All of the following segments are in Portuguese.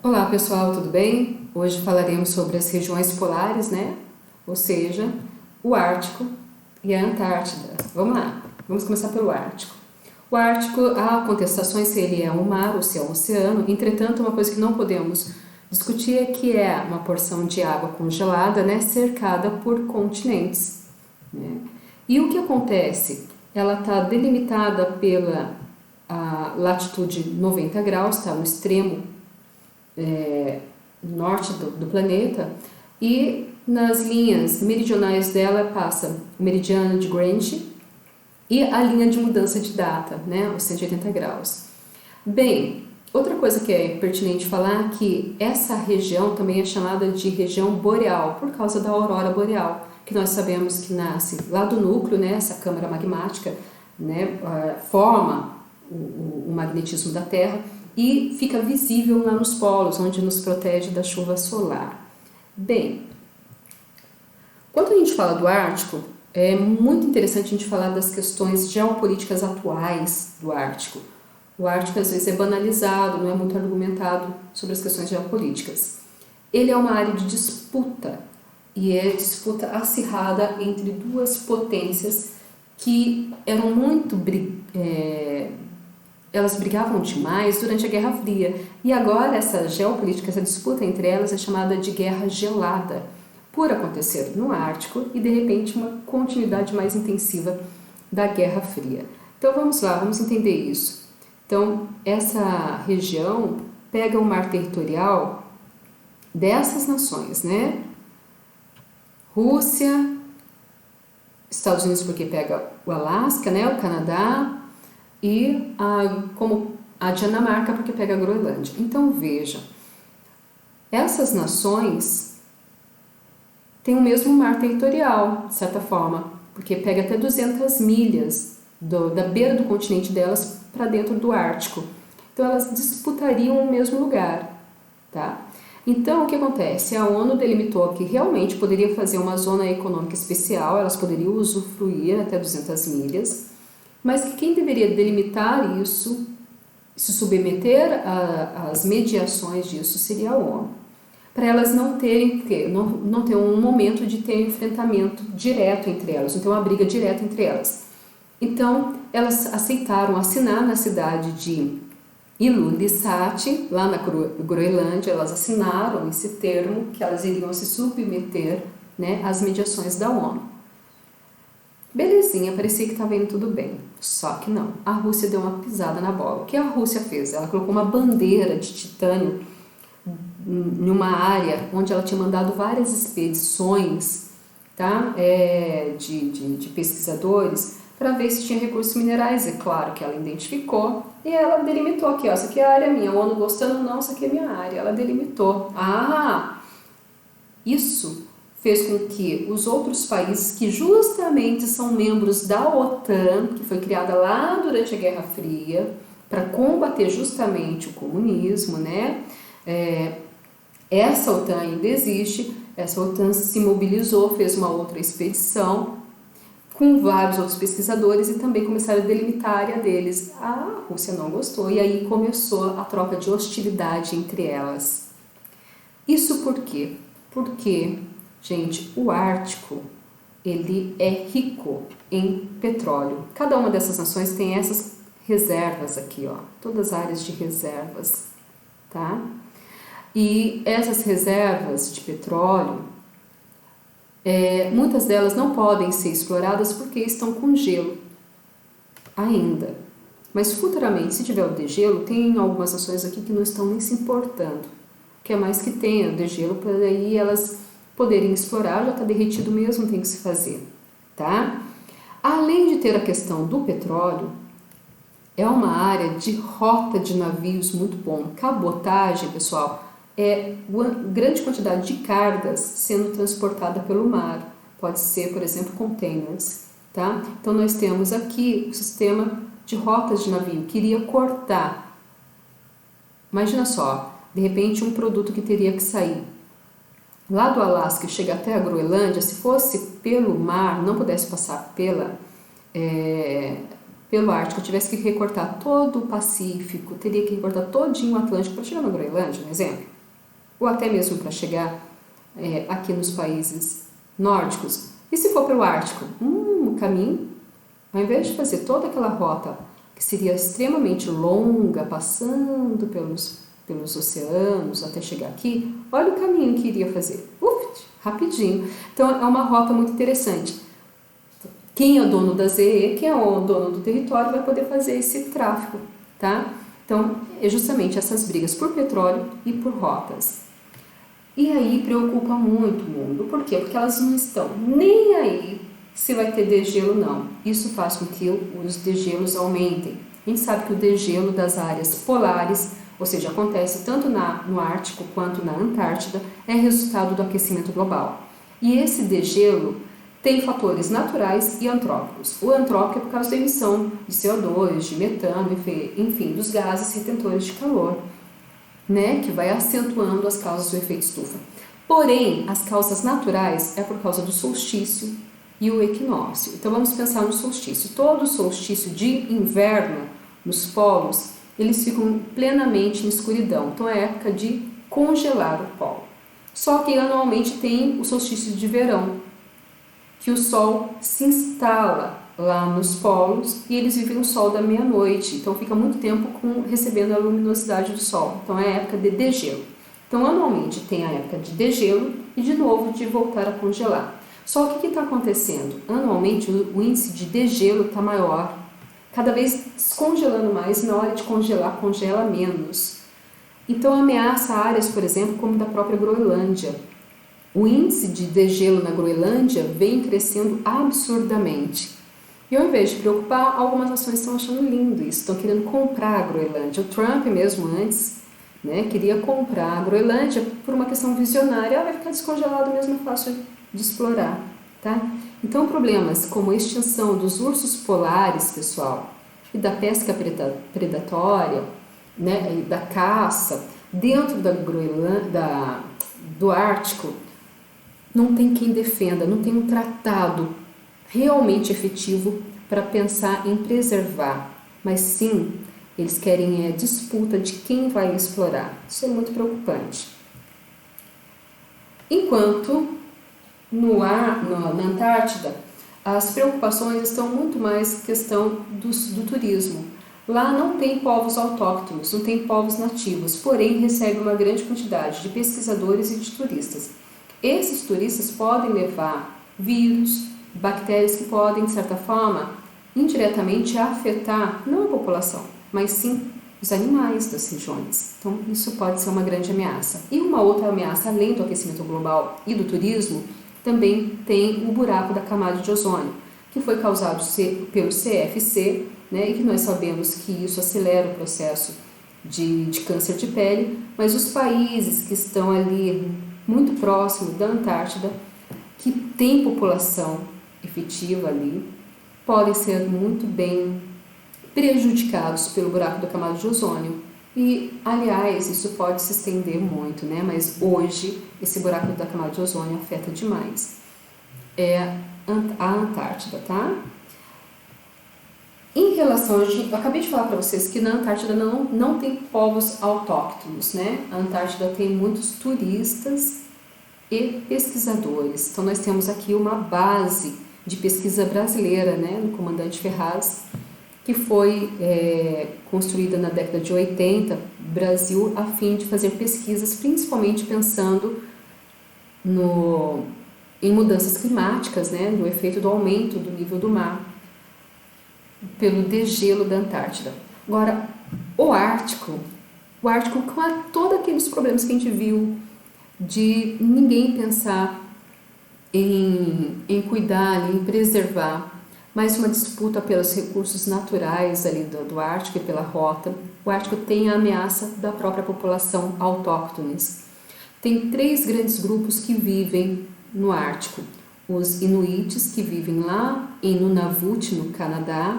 Olá pessoal, tudo bem? Hoje falaremos sobre as regiões polares, né? Ou seja, o Ártico e a Antártida. Vamos lá, vamos começar pelo Ártico. O Ártico, há contestações se ele é um mar ou se é um oceano, entretanto, uma coisa que não podemos discutir é que é uma porção de água congelada, né, cercada por continentes, né? E o que acontece? Ela está delimitada pela latitude 90 graus, está no extremo norte do planeta, e nas linhas meridionais dela passa o meridiano de Greenwich e a linha de mudança de data, né, os 180 graus. Bem, outra coisa que é pertinente falar é que essa região também é chamada de região boreal, por causa da aurora boreal, que nós sabemos que nasce lá do núcleo, né, essa câmara magmática, né, forma o magnetismo da Terra e fica visível lá nos polos, onde nos protege da chuva solar. Bem, quando a gente fala do Ártico, é muito interessante a gente falar das questões geopolíticas atuais do Ártico. O Ártico às vezes é banalizado, não é muito argumentado sobre as questões geopolíticas. Ele é uma área de disputa, e é disputa acirrada entre duas potências que eram muito elas brigavam demais durante a Guerra Fria. E agora essa geopolítica, essa disputa entre elas é chamada de Guerra Gelada, por acontecer no Ártico e de repente uma continuidade mais intensiva da Guerra Fria. Então vamos lá, vamos entender isso. Então essa região pega o mar territorial dessas nações, né? Rússia, Estados Unidos porque pega o Alasca, né? O Canadá, e como a Dinamarca, porque pega a Groenlândia. Então, veja, essas nações têm o mesmo mar territorial, de certa forma, porque pega até 200 milhas da beira do continente delas para dentro do Ártico. Então, elas disputariam o mesmo lugar, tá? Então, o que acontece? A ONU delimitou que realmente poderia fazer uma zona econômica especial, elas poderiam usufruir até 200 milhas, mas que quem deveria delimitar isso, se submeter às mediações disso, seria a ONU. Para elas não terem não ter um momento de ter enfrentamento direto entre elas, não ter uma briga direta entre elas. Então, elas aceitaram assinar na cidade de Ilulissat, lá na Groenlândia, elas assinaram esse termo que elas iriam se submeter, né, às mediações da ONU. Belezinha, parecia que estava indo tudo bem, só que não. A Rússia deu uma pisada na bola. O que a Rússia fez? Ela colocou uma bandeira de titânio em uma área onde ela tinha mandado várias expedições, tá? De pesquisadores para ver se tinha recursos minerais. É claro que ela identificou e ela delimitou aqui, ó, essa aqui é a área minha, o ONU gostando não, essa aqui é a minha área. Ela delimitou. Isso fez com que os outros países que justamente são membros da OTAN, que foi criada lá durante a Guerra Fria, para combater justamente o comunismo, né? Essa OTAN ainda existe, essa OTAN se mobilizou, fez uma outra expedição com vários outros pesquisadores e também começaram a delimitar a área deles. A Rússia não gostou e aí começou a troca de hostilidade entre elas. Isso por quê? Porque, gente, o Ártico, ele é rico em petróleo. Cada uma dessas nações tem essas reservas aqui, ó, todas as áreas de reservas, tá? E essas reservas de petróleo, muitas delas não podem ser exploradas porque estão com gelo ainda. Mas futuramente, se tiver o degelo, tem algumas nações aqui que não estão nem se importando. Que é mais que tenha o degelo para aí elas poderem explorar, já está derretido mesmo, tem que se fazer, tá? Além de ter a questão do petróleo, é uma área de rota de navios muito bom. Cabotagem, pessoal, é uma grande quantidade de cargas sendo transportada pelo mar. Pode ser, por exemplo, containers, tá? Então, nós temos aqui o sistema de rotas de navio, que iria cortar. Imagina só, de repente um produto que teria que sair lá do Alasca e chega até a Groenlândia, se fosse pelo mar, não pudesse passar pelo Ártico, tivesse que recortar todo o Pacífico, teria que recortar todinho o Atlântico para chegar na Groenlândia, um exemplo, ou até mesmo para chegar aqui nos países nórdicos. E se for para o Ártico? O caminho, ao invés de fazer toda aquela rota que seria extremamente longa, passando pelos oceanos até chegar aqui, olha o caminho que iria fazer. Rapidinho. Então é uma rota muito interessante. Quem é o dono da ZE, quem é o dono do território, vai poder fazer esse tráfego, tá? Então, é justamente essas brigas por petróleo e por rotas. E aí preocupa muito o mundo. Por quê? Porque elas não estão nem aí se vai ter degelo, não. Isso faz com que os degelos aumentem. A gente sabe que o degelo das áreas polares, ou seja, acontece tanto no Ártico quanto na Antártida, é resultado do aquecimento global. E esse degelo tem fatores naturais e antrópicos. O antrópico é por causa da emissão de CO2, de metano, enfim, dos gases retentores de calor, né, que vai acentuando as causas do efeito estufa. Porém, as causas naturais é por causa do solstício e o equinócio. Então vamos pensar no solstício. Todo solstício de inverno nos polos, eles ficam plenamente em escuridão. Então é época de congelar o polo. Só que anualmente tem o solstício de verão, que o sol se instala lá nos polos e eles vivem o sol da meia-noite. Então fica muito tempo recebendo a luminosidade do sol. Então é a época de degelo. Então anualmente tem a época de degelo e de novo de voltar a congelar. Só que o que está acontecendo? Anualmente o índice de degelo está maior, cada vez descongelando mais e na hora de congelar, congela menos. Então ameaça áreas, por exemplo, como da própria Groenlândia. O índice de degelo na Groenlândia vem crescendo absurdamente. E ao invés de preocupar, algumas nações estão achando lindo isso, estão querendo comprar a Groenlândia. O Trump mesmo antes, né, queria comprar a Groenlândia por uma questão visionária. Vai ficar descongelado mesmo, é fácil de explorar, tá? Então problemas como a extinção dos ursos polares, pessoal, e da pesca predatória, né, e da caça dentro da Groenlândia, do Ártico, não tem quem defenda, não tem um tratado realmente efetivo para pensar em preservar, mas sim, eles querem disputa de quem vai explorar. Isso é muito preocupante. Enquanto na Antártida, as preocupações estão muito mais questão do turismo. Lá não tem povos autóctonos, não tem povos nativos, porém recebe uma grande quantidade de pesquisadores e de turistas. Esses turistas podem levar vírus, bactérias que podem, de certa forma, indiretamente afetar não a população, mas sim os animais das regiões. Então, isso pode ser uma grande ameaça. E uma outra ameaça, além do aquecimento global e do turismo, também tem o buraco da camada de ozônio, que foi causado pelo CFC, né, e que nós sabemos que isso acelera o processo de câncer de pele, mas os países que estão ali muito próximo da Antártida, que tem população efetiva ali, podem ser muito bem prejudicados pelo buraco da camada de ozônio. E, aliás, isso pode se estender muito, né? Mas hoje esse buraco da camada de ozônio afeta demais. É a Antártida, tá? Em relação, eu acabei de falar para vocês que na Antártida não tem povos autóctonos, né? A Antártida tem muitos turistas e pesquisadores. Então nós temos aqui uma base de pesquisa brasileira, né? No Comandante Ferraz, que foi construída na década de 80, Brasil, a fim de fazer pesquisas, principalmente pensando em mudanças climáticas, né, do efeito do aumento do nível do mar pelo degelo da Antártida. Agora, o Ártico com todos aqueles problemas que a gente viu, de ninguém pensar em cuidar, em preservar, mais uma disputa pelos recursos naturais ali do Ártico e pela rota. O Ártico tem a ameaça da própria população autóctones. Tem 3 grandes grupos que vivem no Ártico. Os Inuites, que vivem lá em Nunavut, no Canadá.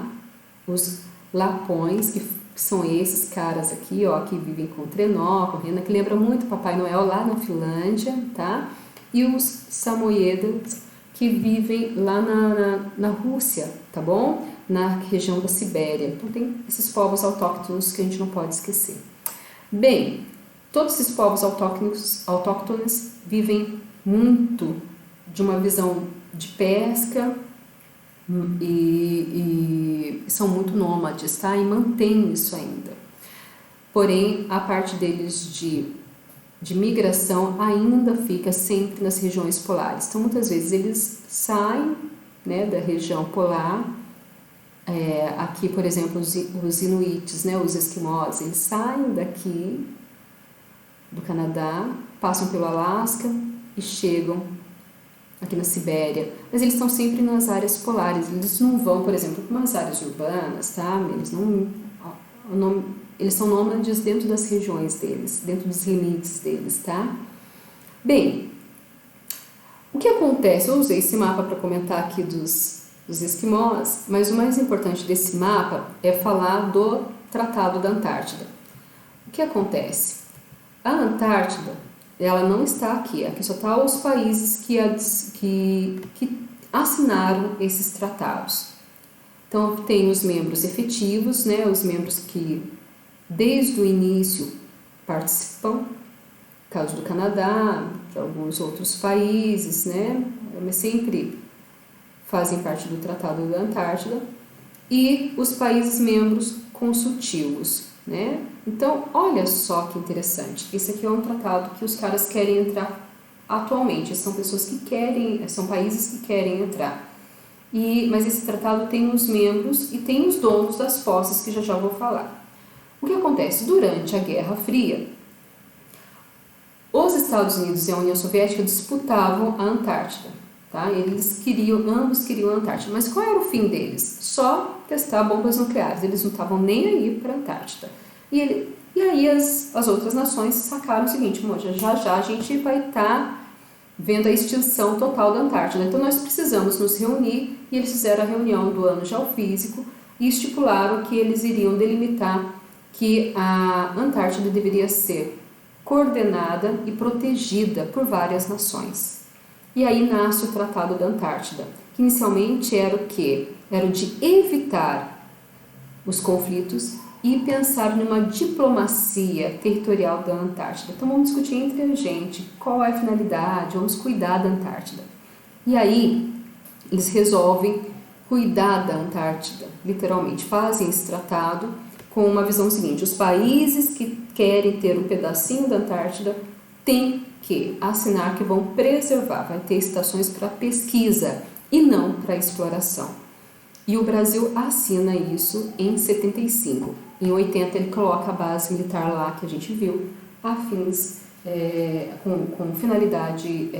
Os Lapões, que são esses caras aqui, ó, que vivem com trenó, com rena, que lembra muito Papai Noel lá na Finlândia, tá? E os Samoyedas, que vivem lá na Rússia, tá bom? Na região da Sibéria. Então tem esses povos autóctonos que a gente não pode esquecer. Bem, Todos esses povos autóctones vivem muito de uma visão de pesca e são muito nômades, tá? E mantêm isso ainda. Porém, a parte deles de migração ainda fica sempre nas regiões polares. Então, muitas vezes eles saem, né, da região polar. Aqui, por exemplo, os inuites, né, os esquimós, eles saem daqui do Canadá, passam pelo Alasca e chegam aqui na Sibéria, mas eles estão sempre nas áreas polares, eles não vão, por exemplo, para umas áreas urbanas, tá? Eles são nômades dentro das regiões deles, dentro dos limites deles, tá? Bem, o que acontece? Eu usei esse mapa para comentar aqui dos esquimós, mas o mais importante desse mapa é falar do Tratado da Antártida. O que acontece? A Antártida, ela não está aqui só está os países que assinaram esses tratados. Então, tem os membros efetivos, né, os membros que desde o início participam, no caso do Canadá, de alguns outros países, né, mas sempre fazem parte do Tratado da Antártida, e os países membros consultivos, né? Então, olha só que interessante. Esse aqui é um tratado que os caras querem entrar atualmente. São pessoas que querem, são países que querem entrar. Mas esse tratado tem os membros e tem os donos das posses, que já vou falar. O que acontece? Durante a Guerra Fria, os Estados Unidos e a União Soviética disputavam a Antártida. Tá? Ambos queriam a Antártida. Mas qual era o fim deles? Só testar bombas nucleares. Eles não estavam nem aí para a Antártida. E aí as outras nações sacaram o seguinte: já a gente vai estar vendo a extinção total da Antártida. Então nós precisamos nos reunir, e eles fizeram a reunião do ano geofísico e estipularam que eles iriam delimitar que a Antártida deveria ser coordenada e protegida por várias nações. E aí nasce o Tratado da Antártida, que inicialmente era o quê? Era o de evitar os conflitos e pensar numa diplomacia territorial da Antártida. Então vamos discutir entre a gente qual é a finalidade, vamos cuidar da Antártida. E aí eles resolvem cuidar da Antártida, literalmente, fazem esse tratado com uma visão seguinte: os países que querem ter um pedacinho da Antártida têm que assinar que vão preservar, vai ter estações para pesquisa e não para exploração. E o Brasil assina isso em 75. Em 80 ele coloca a base militar lá que a gente viu, a fins, com finalidade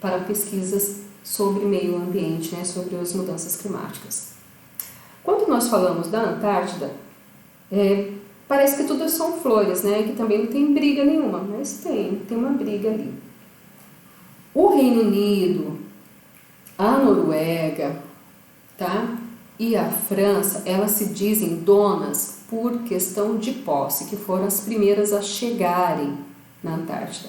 para pesquisas sobre meio ambiente, né, sobre as mudanças climáticas. Quando nós falamos da Antártida, parece que tudo são flores, né? Que também não tem briga nenhuma, mas tem uma briga ali. O Reino Unido, a Noruega, tá? E a França, elas se dizem donas por questão de posse, que foram as primeiras a chegarem na Antártida.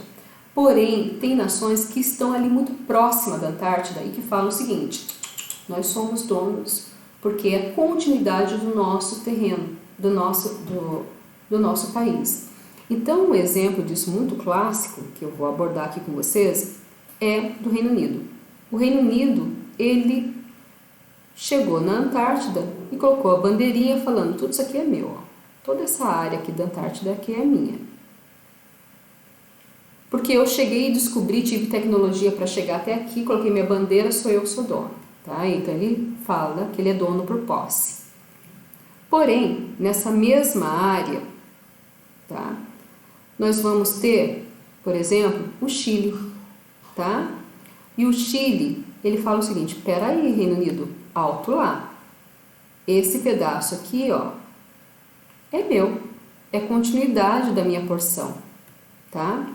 Porém, tem nações que estão ali muito próxima da Antártida e que falam o seguinte: nós somos donos porque é a continuidade do nosso terreno, do nosso país. Então, um exemplo disso muito clássico, que eu vou abordar aqui com vocês, é do Reino Unido. O Reino Unido, ele chegou na Antártida e colocou a bandeirinha falando: tudo isso aqui é meu, ó. Toda essa área aqui da Antártida aqui é minha. Porque eu cheguei e descobri, tive tecnologia para chegar até aqui, coloquei minha bandeira, sou eu que sou dono. Tá? Então ele fala que ele é dono por posse. Porém, nessa mesma área, tá, nós vamos ter, por exemplo, o Chile, tá? E o Chile, ele fala o seguinte: peraí, Reino Unido, alto lá. Esse pedaço aqui, ó, é meu, é continuidade da minha porção, tá?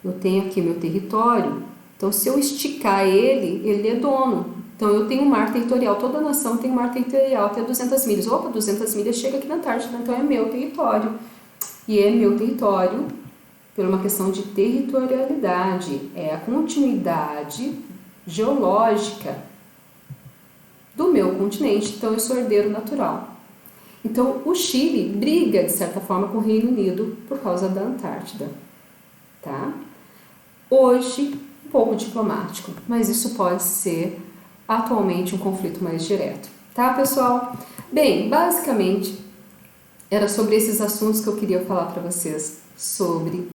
Eu tenho aqui meu território, então se eu esticar ele é dono. Então, eu tenho um mar territorial, toda nação tem um mar territorial até 200 milhas. Opa, 200 milhas chega aqui na Antártida, então é meu território. E é meu território por uma questão de territorialidade, é a continuidade geológica do meu continente, então eu sou herdeiro natural. Então, o Chile briga, de certa forma, com o Reino Unido por causa da Antártida. tá? Hoje, um pouco diplomático, mas isso pode ser atualmente um conflito mais direto, tá, pessoal? Bem, basicamente era sobre esses assuntos que eu queria falar para vocês sobre